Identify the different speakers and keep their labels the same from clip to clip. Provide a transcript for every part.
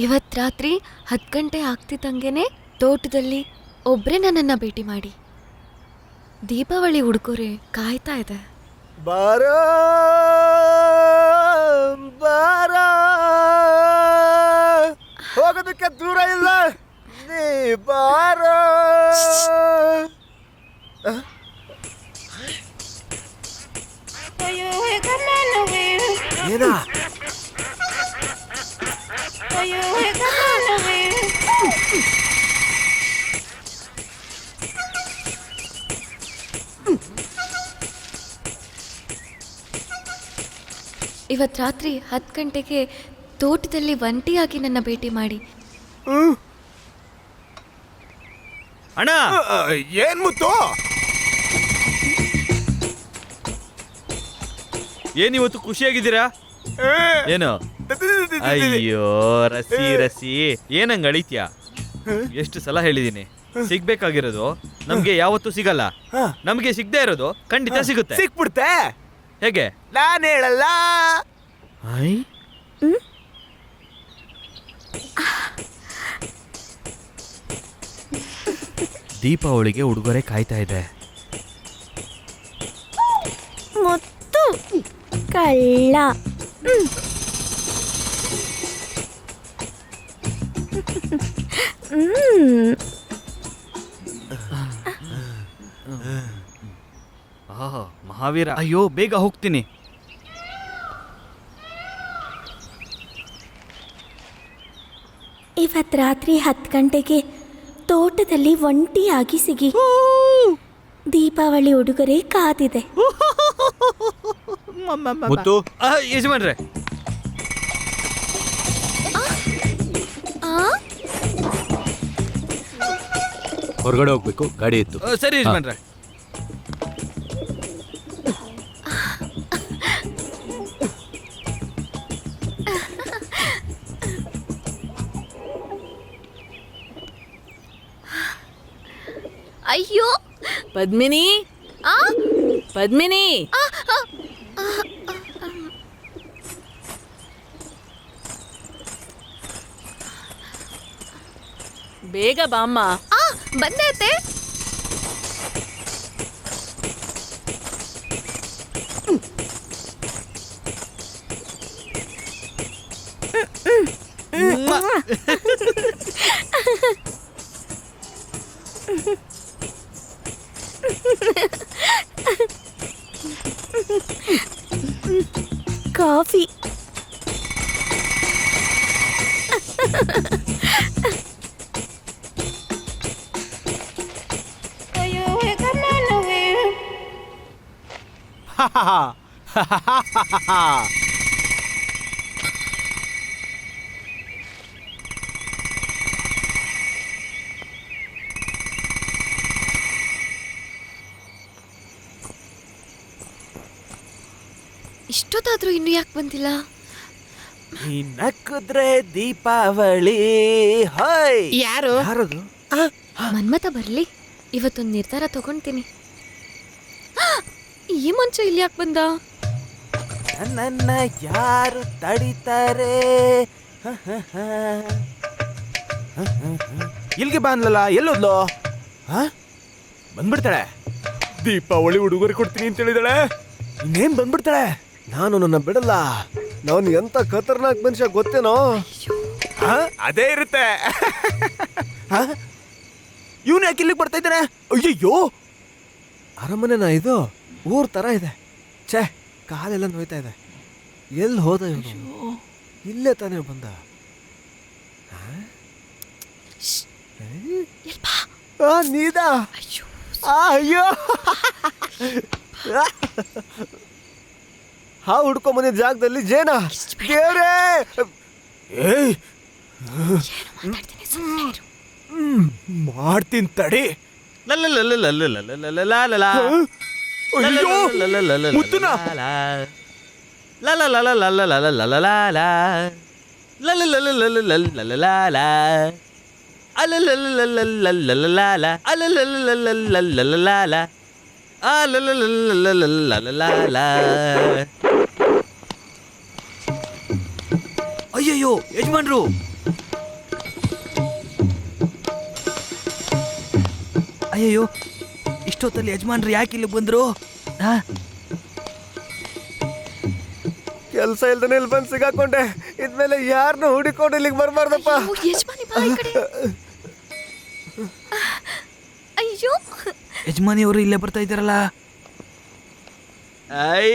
Speaker 1: ಇವತ್ತು ರಾತ್ರಿ 10 ಗಂಟೆ ಆಗ್ತಿದ್ದಂಗೆನೆ ತೋಟದಲ್ಲಿ ಒಬ್ಬರೇ ನನ್ನನ್ನು ಭೇಟಿ ಮಾಡಿ. ದೀಪಾವಳಿ ಉಡುಗೊರೆ ಕಾಯ್ತಾ ಇದೆ.
Speaker 2: ಬಾರೋ ಬಾರೋ, ಹೋಗೋದಕ್ಕೆ ದೂರ ಇಲ್ಲ, ನೀ ಬಾರೋ. ಏನಾ
Speaker 1: ಇವತ್ತು ರಾತ್ರಿ 10 ಗಂಟೆಗೆ ತೋಟದಲ್ಲಿ ಒಂಟಿಯಾಗಿ ನನ್ನ ಭೇಟಿ ಮಾಡಿ.
Speaker 3: ಅಣ್ಣ,
Speaker 2: ಏನ್ ಮುತ್ತು?
Speaker 3: ಏನಿವತ್ತು ಖುಷಿಯಾಗಿದ್ದೀರಾ? ಏನು? ಅಯ್ಯೋ ರಸಿ ರಸಿ, ಏನಂಗ ಅಳಿತ್ಯಾ? ಎಷ್ಟು ಸಲ ಹೇಳಿದೀನಿ, ಸಿಗ್ಬೇಕಾಗಿರೋದು ನಮ್ಗೆ ಯಾವತ್ತೂ ಸಿಗಲ್ಲ. ನಮ್ಗೆ ಸಿಗದೆ ಇರೋದು ಖಂಡಿತ ಸಿಗುತ್ತೆ.
Speaker 2: ಸಿಕ್ಬಿಡ್ತೆ.
Speaker 3: ಹೇಗೆ?
Speaker 2: ನಾನು ಹೇಳಲ್ಲ.
Speaker 3: ದೀಪಾವಳಿಗೆ ಉಡುಗೊರೆ ಕಾಯ್ತಾ ಇದೆ.
Speaker 4: ಮುತ್ತು ಕಳ್ಳ.
Speaker 3: ಮಹಾವೀರ, ಅಯ್ಯೋ ಬೇಗ ಹೋಗ್ತೀನಿ.
Speaker 4: ಇವತ್ತು ರಾತ್ರಿ 10 ಗಂಟೆಗೆ ತೋಟದಲ್ಲಿ ಒಂಟಿಯಾಗಿ ಸಿಗಿ. ದೀಪಾವಳಿ ಉಡುಗೊರೆ ಕಾದಿದೆ.
Speaker 2: ಮುತ್ತು,
Speaker 3: ಯಜಮಾನ್ರೆ,
Speaker 2: ಹೊರಗಡೆ ಹೋಗ್ಬೇಕು, ಗಾಡಿ ಇತ್ತು.
Speaker 3: ಸರಿ ಯಜಮಾನ್ರೆ.
Speaker 1: ಅಯ್ಯೋ
Speaker 5: ಪದ್ಮಿನಿ, ಪದ್ಮಿನಿ, ಬೇಗ ಬಾಮ್ಮ.
Speaker 1: ಬಂದೆ ಅತ್ತೆ.
Speaker 4: ಕಾಫಿ.
Speaker 1: ಇಷ್ಟೊತ್ತಾದ್ರೂ ಇನ್ನು ಯಾಕೆ ಬಂದಿಲ್ಲ?
Speaker 2: ನಕ್ಕುದ್ರೆ ದೀಪಾವಳಿ. ಹಾಯ್,
Speaker 5: ಯಾರು?
Speaker 2: ಯಾರದು?
Speaker 1: ಮನ್ಮಥ ಬರ್ಲಿ, ಇವತ್ತೊಂದು ನಿರ್ಧಾರ ತಗೊಳ್ತೀನಿ. ಈ ಮಂಚ ಇಲ್ಲಿ ಯಾಕೆ ಬಂದ?
Speaker 2: ನನ್ನ ಯಾರು ತಡಿತಾರೆ? ಇಲ್ಲಿಗೆ ಬಂದ್ಲಲ್ಲ, ಎಲ್ಲೋದ್ಲು? ಬಂದ್ಬಿಡ್ತಾಳೆ. ದೀಪಾವಳಿ ಉಡುಗೊರೆ ಕೊಡ್ತೀನಿ ಅಂತ ಹೇಳಿದಾಳೆ. ಇನ್ನೇನ್ ಬಂದ್ಬಿಡ್ತಾಳೆ. ನಾನು ನನ್ನ ಬಿಡಲ್ಲ. ನಾನು ಎಂತ ಖತರ್ನಾಕ್ ಮನುಷ್ಯ ಗೊತ್ತೇನೋ? ಅದೇ ಇರುತ್ತೆ. ಇವನು ಯಾಕೆ ಇಲ್ಲಿಗೆ ಬರ್ತಾ ಇದ್ದಾನೆ? ಅಯ್ಯಯ್ಯೋ, ಅರಮನೆನಾ ಇದು? ಊರ್ ತರ ಇದೆ. ಛೇ, ಕಾಲೆಲ್ಲ ನೋಯ್ತಾ ಇದೆ. ಎಲ್ಲಿ ಹೋದ ಇವನು? ಇಲ್ಲೇ ತಾನೇ ಬಂದ. ನೀದಾ? ಅಯ್ಯೋ, ಹಾ ಹುಡ್ಕೊಂಡ್ ಬಂದಿದ್ದ ಜಾಗದಲ್ಲಿ ಜೇನ. ದೇವ್ರೇ, ಮಾಡ್ತೀನಿ ತಡಿ. ಮುತ್ತುನ
Speaker 3: ಅಯ್ಯಯ್ಯೋ ಯಜಮಾನ್ರು, ಅಯ್ಯಯ್ಯೋ, ಇಷ್ಟೊತ್ತಲ್ಲಿ ಯಜಮಾನ್ರು ಯಾಕೆ ಇಲ್ಲಿ ಬಂದ್ರು?
Speaker 2: ಕೆಲಸ ಇಲ್ದನೆ ಇಲ್ಲಿ ಬಂದು ಸಿಗಾಕೊಂಡೆ. ಇದ್ಮೇಲೆ ಯಾರನ್ನ ಹುಡಿಕೊಂಡು ಇಲ್ಲಿಗೆ ಬರ್ಬಾರ್ದಪ್ಪ.
Speaker 1: ಅಯ್ಯೋ, ಯಜಮಾನಿ ಬಾ ಈ ಕಡೆ. ಅಯ್ಯೋ,
Speaker 3: ಯಜಮಾನಿಯವರು ಇಲ್ಲೇ ಬರ್ತಾ ಇದ್ದಾರಲ್ಲ. ಐ,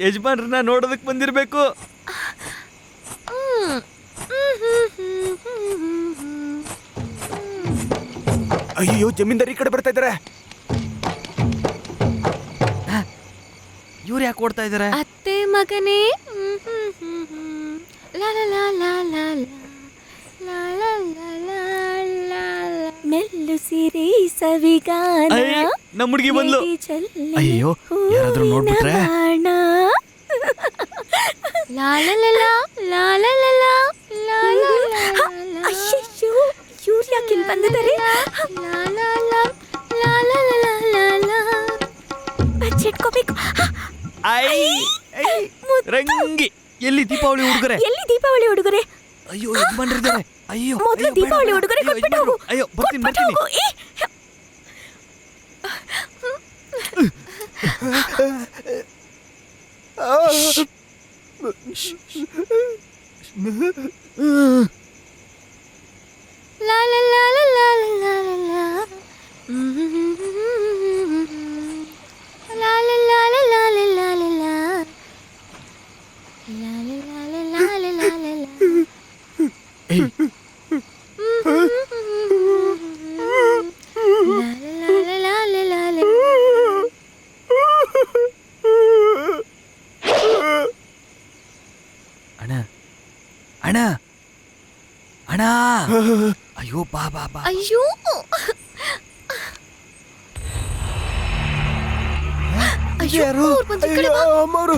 Speaker 3: ಯಜಮಾನ್ರನ್ನ ನೋಡೋದಕ್ಕೆ ಬಂದಿರಬೇಕು.
Speaker 2: ಅಯ್ಯೋ, ಜಮೀನ್ದಾರ್ ಈ ಕಡೆ ಬರ್ತಾ ಇದ್ದಾರೆ.
Speaker 3: ಇವ್ರು ಯಾಕೆ ಓಡ್ತಾ ಇದ್ದಾರೆ?
Speaker 1: ಅತ್ತೆ ಮಗನೇ. ಲಾ ಲಾ ಲಾ ಲಾ ಲಾ ಲಾ ಲಾ ಲಾ ಲಾ ಲಾ ಲಾ.
Speaker 4: ಮೆಲ್ಲು ಸಿರಿ ಸವಿಗಾನ
Speaker 3: ಅಯ್ಯ, ನಮ್ಮ ಹುಡುಗಿ ಬಂದ್ಲು.
Speaker 4: ಎದೆ ಚೆಲ್ಲಿ
Speaker 3: ಅಯ್ಯೋ, ಯಾರಾದ್ರೂ ನೋಡ್ಬಿಟ್ರೆ?
Speaker 4: ಬಾಣ.
Speaker 1: ಲಾ ಲಾ ಲಾ ಲಾ ಲಾ ಲಾ ಲಾ ಲಾ ಲಾ ಲಾ ಲಾ ಲಾ.
Speaker 4: ಅಯ್ಯಯ್ಯೋ, ಇವ್ರು ಯಾಕೆ ಇಲ್ಲಿ ಬಂದಿದ್ದಾರೆ?
Speaker 1: ಲಾ ಲಾ ಲಾ ಲಾ ಲಾ ಲಾ ಲಾ ಲಾ.
Speaker 4: ಬಚ್ಚಿಟ್ಕೋಬೇಕು.
Speaker 3: ಐ, ಐ, ರಂಗಿ, ಎಲ್ಲಿ ದೀಪಾವಳಿ ಹುಡುಗರೆ?
Speaker 4: ಎಲ್ಲಿ ದೀಪಾವಳಿ ಉಡುಗೊರೆ?
Speaker 3: ಅಯ್ಯೋ, ಯಜಮಾನ್ರಿದ್ದಾರೆ. ಅಯ್ಯೋ,
Speaker 4: ಮೊದಲು
Speaker 3: ಅಯ್ಯೋ,
Speaker 4: ದೀಪಾವಳಿ
Speaker 3: ಬೇಡ,
Speaker 4: ಉಡುಗೊರೆ
Speaker 3: ಅಯ್ಯೋ,
Speaker 4: ಕೊಟ್ಬಿಟ್ಟು ಹೋಗು.
Speaker 3: ಅಯ್ಯೋ, ಬರ್ತೀನಿ
Speaker 4: ಕೊಟ್ಬಿಟ್ಟು
Speaker 3: ಬರ್ತೀನಿ.
Speaker 4: ಹೋಗು.
Speaker 1: ಲಾ ಲಾ ಲಾ ಲಾ ಲಾ ಲಾ ಲಾ ಲಾ. ಲಾ ಲಾ ಲಾ ಲಾ ಲಾ ಲಾ ಲಾ ಲಾ ಲಾ. ಲಾ ಲಾ ಲಾ ಲಾ ಲಾ ಲಾ ಲಾ ಲಾ ಲಾ.
Speaker 3: ಏಯ್,
Speaker 1: ಲಾ ಲಾ ಲಾ ಲಾ ಲಾ ಲಾ ಲಾ.
Speaker 3: ಅಣ್ಣ, ಅಣ್ಣ, ಅಣ್ಣ. ಅಯ್ಯೋ, ಬಾ ಬಾ ಬಾ.
Speaker 1: ಅಯ್ಯೋ, ಅಯ್ಯೋ,
Speaker 2: ಯಾರು?
Speaker 1: ಅವ್ರು ಬಂದ್ರು, ಈ ಕಡೆ ಬಾ.
Speaker 2: ಅಯ್ಯೋ, ಅಮ್ಮವ್ರು.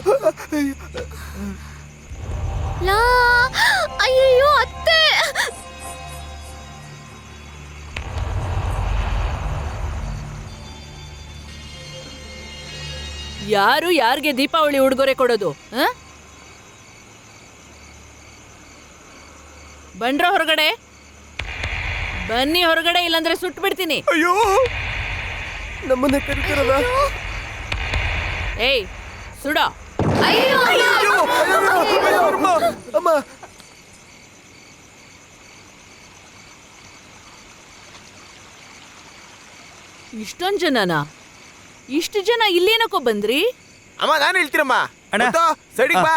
Speaker 1: ಲಾ, ಅಯ್ಯಯ್ಯೋ ಅತ್ತೆ.
Speaker 5: ಯಾರು ಯಾರಿಗೆ ದೀಪಾವಳಿ ಉಡುಗೊರೆ ಕೊಡೋದು? ಬಂದ್ರ ಹೊರಗಡೆ, ಬನ್ನಿ ಹೊರಗಡೆ, ಇಲ್ಲಾಂದ್ರೆ ಸುಟ್ಟು ಬಿಡ್ತೀನಿ.
Speaker 2: ಅಯ್ಯೋ, ನಮ್ಮನ್ನೇ ಕರೀತಿರಲ್ಲ.
Speaker 5: ಏಯ್, ಸುಡೋ.
Speaker 1: ಅಯ್ಯೋ,
Speaker 2: ಅಯ್ಯೋ, ಅಯ್ಯೋ, ಅಯ್ಯೋ, ಅಮ್ಮ, ಅಮ್ಮ.
Speaker 5: ಇಷ್ಟೊಂದು ಜನನಾ? ಇಷ್ಟು ಜನ ಇಲ್ಲೇನಕ್ಕೋ ಬಂದ್ರಿ?
Speaker 2: ಅಮ್ಮ, ನಾನು ಹೇಳ್ತೀರಮ್ಮ.
Speaker 3: ಅಣ್ಣ.
Speaker 2: ಸೈಡಿಗೆ ಬಾ.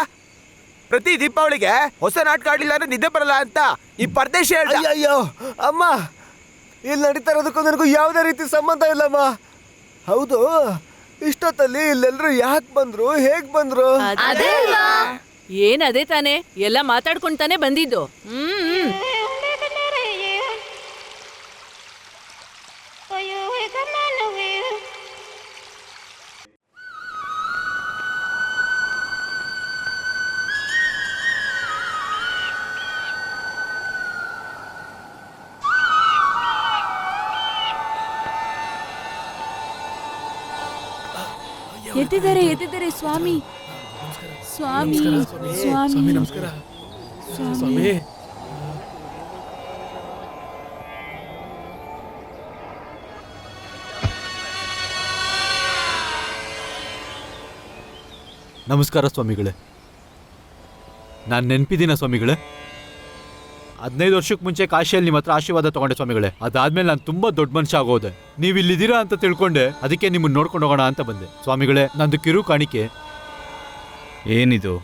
Speaker 2: ಪ್ರತಿ ದೀಪಾವಳಿಗೆ ಹೊಸ ನಾಟಕ ಆಡಿಲ್ಲ ಅಂದ್ರೆ ನಿದ್ದೆ ಬರಲ್ಲ ಅಂತ ಈ ಪರದೇಶ ಹೇಳ್ದ. ಅಯ್ಯೋ ಅಮ್ಮ, ಇಲ್ಲಿ ನಡೀತಾ ಇರೋದಕ್ಕೂ ನನಗೂ ಯಾವುದೇ ರೀತಿ ಸಂಬಂಧ ಇಲ್ಲಮ್ಮ. ಹೌದು, ಇಷ್ಟೊತ್ತಲ್ಲಿ ಇಲ್ಲೆಲ್ಲರೂ ಯಾಕೆ ಬಂದ್ರು, ಹೇಗ್ ಬಂದ್ರು?
Speaker 5: ಅದೇ ಅಲ್ವಾ? ಏನ್ ಅದೇ ತಾನೆ, ಎಲ್ಲ ಮಾತಾಡ್ಕೊಂತಾನೆ ಬಂದಿದ್ದು.
Speaker 6: ಎದ್ದಿದ್ದಾರೆ ಎದ್ದಿದ್ದಾರೆ ಸ್ವಾಮಿ ಸ್ವಾಮಿ ಸ್ವಾಮಿ
Speaker 2: ನಮಸ್ಕಾರ
Speaker 6: ಸ್ವಾಮಿ.
Speaker 7: ನಮಸ್ಕಾರ ಸ್ವಾಮಿಗಳೇ. ನಾನು ನೆನಪಿದ್ದೀನ ಸ್ವಾಮಿಗಳೇ? 15 ವರ್ಷಕ್ಕೆ ಮುಂಚೆ ಕಾಶಿಯಲ್ಲಿ ನಿಮ್ಮ ಹತ್ರ ಆಶೀರ್ವಾದ ತಗೊಂಡೆ ಸ್ವಾಮಿಗಳೇ. ಅದಾದ್ಮೇಲೆ ನಾನು ತುಂಬಾ ದೊಡ್ಡ ಮನುಷ್ಯ ಆಗೋದೆ. ನೀವು ಇಲ್ಲಿದ್ದೀರಾ ಅಂತ ತಿಳ್ಕೊಂಡೆ, ಅದಕ್ಕೆ ನಿಮ್ಮನ್ನು ನೋಡ್ಕೊಂಡು ಹೋಗೋಣ ಅಂತ ಬಂದೆ ಸ್ವಾಮಿಗಳೇ. ನಂದು ಕಿರು ಕಾಣಿಕೆ.
Speaker 3: ಏನಿದು?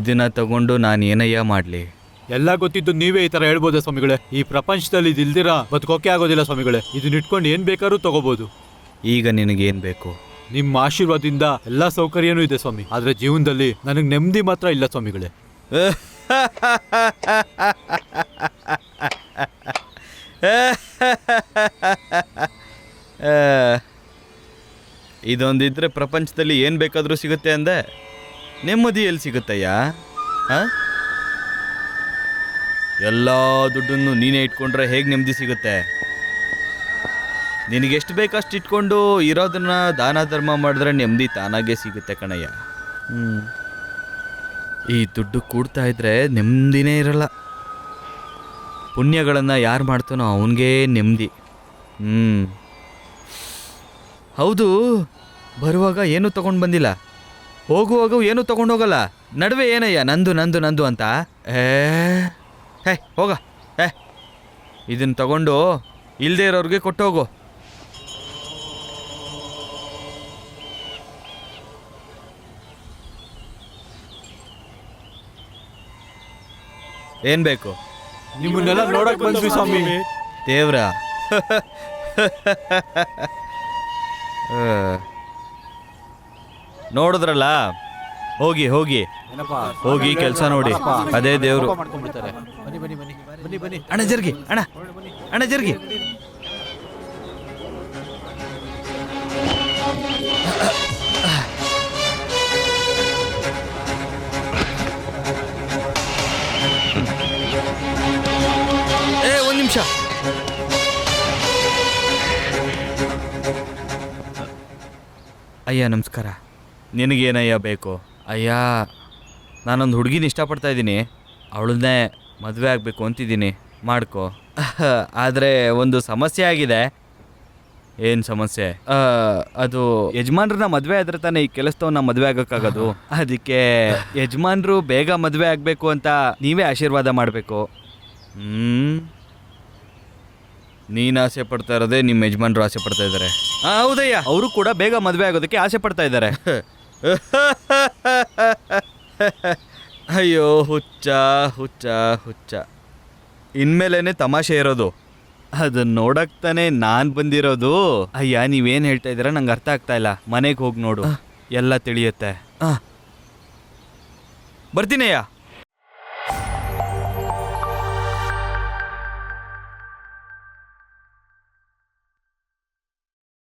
Speaker 3: ಇದನ್ನ ತಗೊಂಡು ನಾನು ಏನಯ್ಯ ಮಾಡಲಿ?
Speaker 7: ಎಲ್ಲ ಗೊತ್ತಿದ್ದು ನೀವೇ ಈ ತರ ಹೇಳ್ಬೋದಾ ಸ್ವಾಮಿಗಳೇ? ಈ ಪ್ರಪಂಚದಲ್ಲಿ ಇದಿಲ್ದಿರಾ ಬದುಕೋಕೆ ಆಗೋದಿಲ್ಲ ಸ್ವಾಮಿಗಳೇ. ಇದನ್ನ ಇಟ್ಕೊಂಡು ಏನ್ ಬೇಕಾದ್ರೂ ತಗೋಬಹುದು.
Speaker 3: ಈಗ ನಿನಗೇನು ಬೇಕು?
Speaker 7: ನಿಮ್ಮ ಆಶೀರ್ವಾದದಿಂದ ಎಲ್ಲಾ ಸೌಕರ್ಯನೂ ಇದೆ ಸ್ವಾಮಿ. ಆದ್ರೆ ಜೀವನದಲ್ಲಿ ನನಗೆ ನೆಮ್ಮದಿ ಮಾತ್ರ ಇಲ್ಲ ಸ್ವಾಮಿಗಳೇ.
Speaker 3: ಇದೊಂದಿದ್ರೆ ಪ್ರಪಂಚದಲ್ಲಿ ಏನು ಬೇಕಾದರೂ ಸಿಗುತ್ತೆ ಅಂದೆ. ನೆಮ್ಮದಿ ಎಲ್ಲಿ ಸಿಗುತ್ತಯ್ಯ? ಎಲ್ಲ ದುಡ್ಡನ್ನು ನೀನೇ ಇಟ್ಕೊಂಡ್ರೆ ಹೇಗೆ ನೆಮ್ಮದಿ ಸಿಗುತ್ತೆ? ನಿನಗೆಷ್ಟು ಬೇಕಷ್ಟು ಇಟ್ಕೊಂಡು ಇರೋದನ್ನ ದಾನ ಧರ್ಮ ಮಾಡಿದ್ರೆ ನೆಮ್ಮದಿ ತಾನಾಗೇ ಸಿಗುತ್ತೆ ಕಣಯ್ಯ. ಈ ದುಡ್ಡು ಕೂಡ್ತಾ ಇದ್ರೆ ನೆಮ್ಮದಿನೇ ಇರಲ್ಲ. ಪುಣ್ಯಗಳನ್ನು ಯಾರು ಮಾಡ್ತಾನೋ ಅವನಿಗೇ ನೆಮ್ಮದಿ. ಹೌದು, ಬರುವಾಗ ಏನೂ ತಗೊಂಡು ಬಂದಿಲ್ಲ, ಹೋಗುವಾಗ ಏನೂ ತಗೊಂಡೋಗಲ್ಲ, ನಡುವೆ ಏನಯ್ಯ ನಂದು ನಂದು ನಂದು ಅಂತ. ಹೇ ಹೋಗ, ಇದನ್ನು ತಗೊಂಡು ಇಲ್ಲದೇ ಇರೋರಿಗೆ ಕೊಟ್ಟೋಗು. ಏನ್ ಬೇಕು?
Speaker 7: ನಿಮ್ಮನ್ನೆಲ್ಲ ನೋಡಕ್ ಬಂದ್ವಿ ಸ್ವಾಮಿ.
Speaker 3: ದೇವ್ರ ನೋಡಿದ್ರಲ್ಲ, ಹೋಗಿ ಹೋಗಿ ಹೋಗಿ ಕೆಲಸ ನೋಡಿ, ಅದೇ ದೇವ್ರು.
Speaker 7: ಬನ್ನಿ ಬನ್ನಿ ಬನ್ನಿ ಬನ್ನಿ ಬನ್ನಿ.
Speaker 3: ಅಣ್ಣ ಜರ್ಗಿ, ಅಣ್ಣ ಅಣ್ಣ ಜರ್ಗಿ. ಒಂದು ನಿಮಿಷ. ಅಯ್ಯ ನಮಸ್ಕಾರ. ನಿನಗೇನಯ್ಯ ಬೇಕು? ಅಯ್ಯ, ನಾನೊಂದು ಹುಡುಗಿನ ಇಷ್ಟಪಡ್ತಾ ಇದ್ದೀನಿ, ಅವಳನ್ನೇ ಮದುವೆ ಆಗಬೇಕು ಅಂತಿದ್ದೀನಿ, ಮಾಡ್ಕೊ. ಆದರೆ ಒಂದು ಸಮಸ್ಯೆ ಆಗಿದೆ. ಏನು ಸಮಸ್ಯೆ? ಅದು ಯಜಮಾನ್ರನ್ನ ಮದುವೆ ಆದ್ರೆ ತಾನೇ ಈ ಕೆಲಸದವನ್ನ ಮದುವೆ ಆಗೋಕ್ಕಾಗೋದು. ಅದಕ್ಕೆ ಯಜಮಾನ್ರು ಬೇಗ ಮದುವೆ ಆಗಬೇಕು ಅಂತ ನೀವೇ ಆಶೀರ್ವಾದ ಮಾಡಬೇಕು. ನೀನು ಆಸೆ ಪಡ್ತಾ ಇರೋದೇ ನಿಮ್ಮ ಯಜಮಾನ್ರು ಆಸೆ ಪಡ್ತಾ ಇದ್ದಾರೆ. ಹೌದಯ್ಯ, ಅವರು ಕೂಡ ಬೇಗ ಮದುವೆ ಆಗೋದಕ್ಕೆ ಆಸೆ ಪಡ್ತಾ ಇದ್ದಾರೆ. ಅಯ್ಯೋ ಹುಚ್ಚ ಹುಚ್ಚ ಹುಚ್ಚ. ಇನ್ಮೇಲೇನೆ ತಮಾಷೆ ಇರೋದು. ಅದನ್ನ ನೋಡಕ್ ತಾನೇ ನಾನು ಬಂದಿರೋದು. ಅಯ್ಯ, ನೀವೇನು ಹೇಳ್ತಾ ಇದ್ದೀರಾ ನಂಗೆ ಅರ್ಥ ಆಗ್ತಾ ಇಲ್ಲ. ಮನೆಗೆ ಹೋಗಿ ನೋಡು, ಎಲ್ಲ ತಿಳಿಯುತ್ತೆ. ಬರ್ತೀನಯ್ಯ.